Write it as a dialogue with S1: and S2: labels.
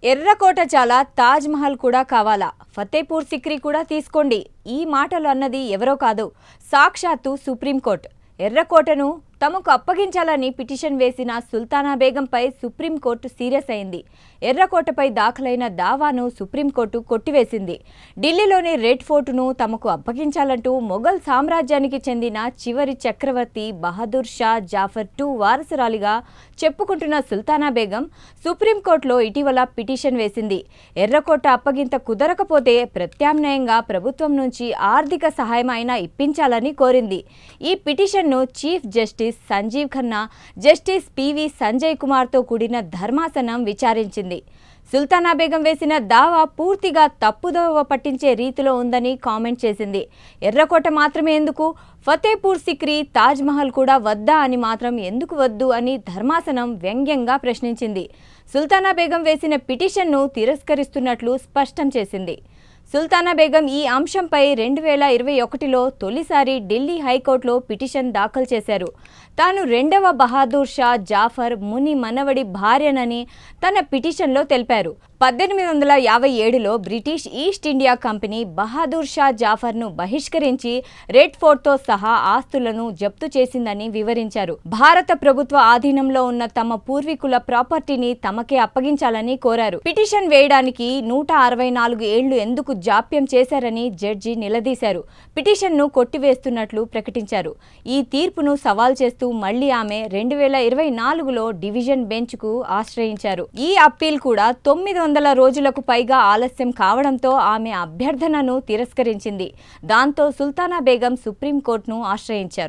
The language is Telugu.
S1: ఎర్రకోట చాలా, తాజ్ మహల్ కూడా కావాలా, ఫతేపూర్ సిక్రీ కూడా తీసుకోండి. ఈ మాటలు అన్నది ఎవరో కాదు, సాక్షాత్తు సుప్రీంకోర్టు. ఎర్రకోటను తమకు అప్పగించాలని పిటిషన్ వేసిన సుల్తానా బేగంపై సుప్రీంకోర్టు సీరియస్ అయింది. ఎర్రకోటపై దాఖలైన దావాను సుప్రీంకోర్టు కొట్టివేసింది. ఢిల్లీలోని రెడ్ ఫోర్టును తమకు అప్పగించాలంటూ మొఘల్ సామ్రాజ్యానికి చెందిన చివరి చక్రవర్తి బహదూర్ షా జాఫర్ II వారసురాలిగా చెప్పుకుంటున్న సుల్తానా బేగం సుప్రీంకోర్టులో ఇటీవల పిటిషన్ వేసింది. ఎర్రకోట అప్పగింత కుదరకపోతే ప్రత్యామ్నాయంగా ప్రభుత్వం నుంచి ఆర్థిక సహాయం అయినా ఇప్పించాలని కోరింది. ఈ పిటిషన్ను chief justice Sanjiv Khanna, justice PV Sanjay కుమార్తో కూడిన ధర్మాసనం విచారించింది. సుల్తానా బేగం వేసిన దావా పూర్తిగా తప్పుదోవ పట్టించే రీతిలో ఉందని కామెంట్ చేసింది. ఎర్రకోట మాత్రమే ఎందుకు, ఫతేపూర్ సిక్రీ, తాజ్ మహల్ కూడా వద్దా అని మాత్రం ఎందుకు వద్దు అని ధర్మాసనం వ్యంగ్యంగా ప్రశ్నించింది. సుల్తానా బేగం వేసిన పిటిషన్ను తిరస్కరిస్తున్నట్లు స్పష్టం చేసింది. సుల్తానా బేగం ఈ అంశంపై 2021లో తొలిసారి ఢిల్లీ హైకోర్టులో పిటిషన్ దాఖలు చేశారు. తాను రెండవ బహదూర్ షా జాఫర్ ముని మనవడి భార్యనని తన పిటిషన్లో తెలిపారు. 1857లో British East India Company Bahadur Shah జాఫర్ను బహిష్కరించి రెడ్ ఫోర్ట్తో సహా ఆస్తులను జప్తు చేసిందని వివరించారు. భారత ప్రభుత్వ ఆధీనంలో ఉన్న తమ పూర్వీకుల ప్రాపర్టీని తమకే అప్పగించాలని కోరారు. పిటిషన్ వేయడానికి 164 ఏళ్లు ఎందుకు జాప్యం చేశారని జడ్జి నిలదీశారు. పిటిషన్ను కొట్టివేస్తున్నట్లు ప్రకటించారు. ఈ తీర్పును సవాల్ చేస్తూ మళ్లీ ఆమె 2024లో డివిజన్ బెంచ్కు ఆశ్రయించారు. ఈ అప్పీల్ కూడా 900 రోజులకు పైగా ఆలస్యం కావడంతో ఆమె అభ్యర్థనను తిరస్కరించింది. దాంతో సుల్తానా బేగం సుప్రీంకోర్టును ఆశ్రయించారు.